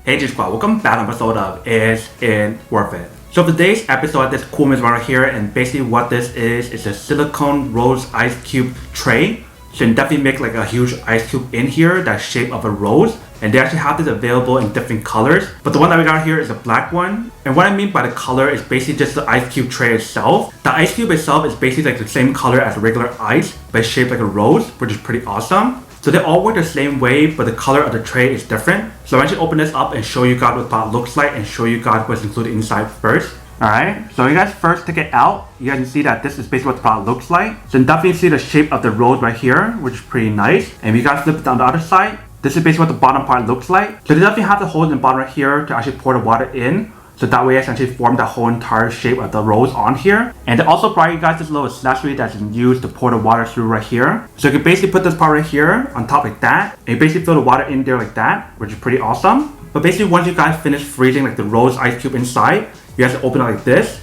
Hey G Squad, welcome back to an episode of Is It Worth It? So for today's episode, this cool is right here, and basically what this is a silicone rose ice cube tray. So you can definitely make like a huge ice cube in here that's shaped of a rose. And they actually have this available in different colors. But the one that we got here is a black one. And what I mean by the color is basically just the ice cube tray itself. The ice cube itself is basically like the same color as regular ice, but it's shaped like a rose, which is pretty awesome. So they all work the same way, but the color of the tray is different. So I should open this up and show you guys what the product looks like and show you guys what's included inside first. Alright, so you guys first take it out. You guys can see that this is basically what the product looks like. So you can definitely see the shape of the rose right here, which is pretty nice. And if you guys flip it down the other side, this is basically what the bottom part looks like. So they definitely have the holes in the bottom right here to actually pour the water in. So that way I can actually form the whole entire shape of the rose on here. And they also provide you guys this little accessory that you can use to pour the water through right here. So you can basically put this part right here on top like that. And you basically fill the water in there like that, which is pretty awesome. But basically once you guys finish freezing like the rose ice cube inside, you guys open it like this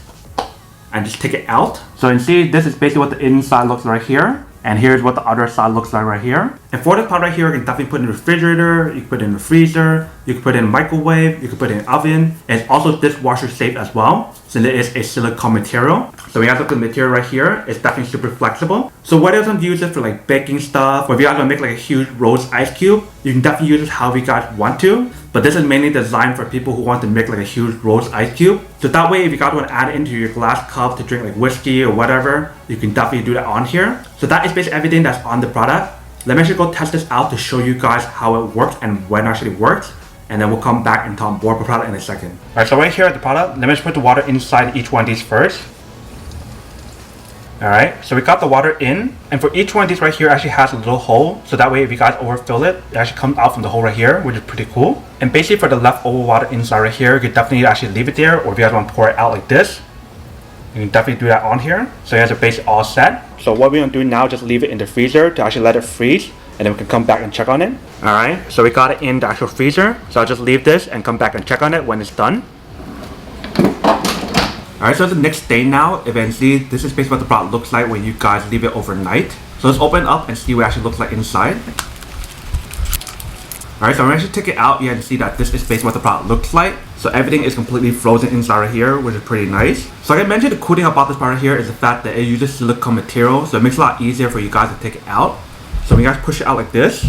and just take it out. So you can see this is basically what the inside looks like right here. And here's what the other side looks like right here. And for this part right here, you can definitely put it in the refrigerator, you can put it in the freezer, you can put it in a microwave, you can put it in an oven. And it's also dishwasher safe as well, since it is a silicone material. So when you guys look at the material right here, it's definitely super flexible. So whether you want to use it for like baking stuff, or if you guys want to make like a huge rose ice cube, you can definitely use it however you guys want to. But this is mainly designed for people who want to make like a huge rose ice cube. So that way, if you guys want to add it into your glass cup to drink like whiskey or whatever, you can definitely do that on here. So that is basically everything that's on the product. Let me actually go test this out to show you guys how it works and when it actually works. And then we'll come back and talk more about the product in a second. Alright, so right here at the product, let me just put the water inside each one of these first. Alright, so we got the water in, and for each one of these right here actually has a little hole, so that way if you guys overfill it, it actually comes out from the hole right here, which is pretty cool. And basically for the leftover water inside right here, you can definitely actually leave it there, or if you guys want to pour it out like this, you can definitely do that on here. So you guys are basically all set. So what we're going to do now, just leave it in the freezer to actually let it freeze, and then we can come back and check on it. Alright, so we got it in the actual freezer, so I'll just leave this and come back and check on it when it's done. Alright, so the next day now, eventually, this is basically what the product looks like when you guys leave it overnight. So let's open it up and see what it actually looks like inside. Alright, so when I actually take it out, you can see that this is basically what the product looks like. So everything is completely frozen inside right here, which is pretty nice. So like I mentioned, the cool thing about this part right here is the fact that it uses silicone material, so it makes it a lot easier for you guys to take it out. So when you guys push it out like this,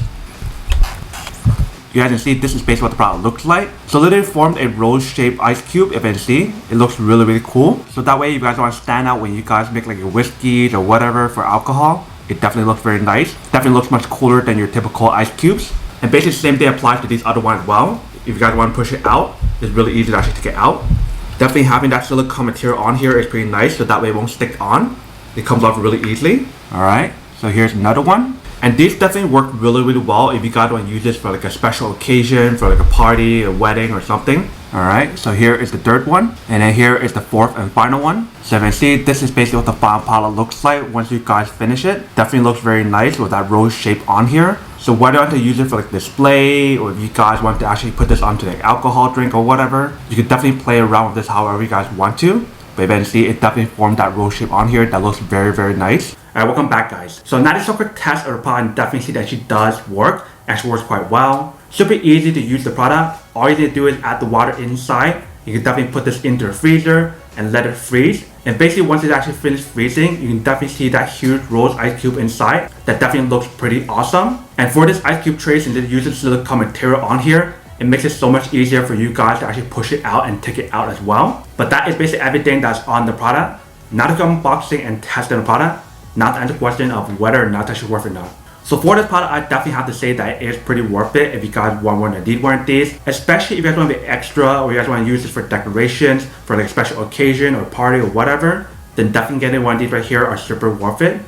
you guys can see this is basically what the product looks like. So literally formed a rose-shaped ice cube. If you can see, it looks really cool. So that way you guys want to stand out when you guys make like your whiskeys or whatever for alcohol. It definitely looks very nice. Definitely looks much cooler than your typical ice cubes. And basically the same thing applies to these other ones as well. If you guys want to push it out, it's really easy to actually take it out. Definitely having that silicone material on here is pretty nice, so that way it won't stick on. It comes off really easily. Alright, so here's another one. And these definitely work really well if you guys want to use this for like a special occasion, for like a party, a wedding or something. Alright, so here is the third one, and then here is the fourth and final one. So you can see this is basically what the final product looks like once you guys finish it. Definitely looks very nice with that rose shape on here. So whether you want to use it for like display, or if you guys want to actually put this onto like alcohol drink or whatever, you can definitely play around with this however you guys want to. But eventually it definitely formed that rose shape on here that looks very nice. Alright, welcome back guys. So now this is a quick test of the product, and definitely see that she does work. Actually works quite well. Super easy to use the product. All you need to do is add the water inside. You can definitely put this into the freezer and let it freeze. And basically once it's actually finished freezing, you can definitely see that huge rose ice cube inside. That definitely looks pretty awesome. And for this ice cube tray, since it uses silicone material on here, it makes it so much easier for you guys to actually push it out and take it out as well. But that is basically everything that's on the product. Now to go unboxing and testing the product, not to answer the question of whether or not that should work or not. So for this product, I definitely have to say that it is pretty worth it if you guys want one of these. Especially if you guys want to be extra, or you guys want to use this for decorations, for like a special occasion or party or whatever, then definitely getting one of these right here are super worth it.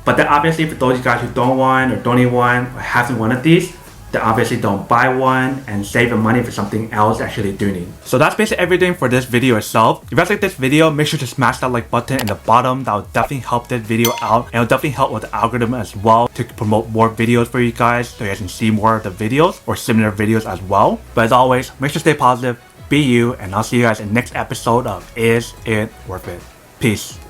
But then obviously for those of you guys who don't want or don't need one or haven't one of these, then obviously don't buy one and save the money for something else you actually do need. So that's basically everything for this video itself. If you guys like this video, make sure to smash that like button in the bottom. That will definitely help this video out, and it will definitely help with the algorithm as well to promote more videos for you guys, so you guys can see more of the videos or similar videos as well. But as always, make sure to stay positive, be you, and I'll see you guys in the next episode of Is It Worth It? Peace.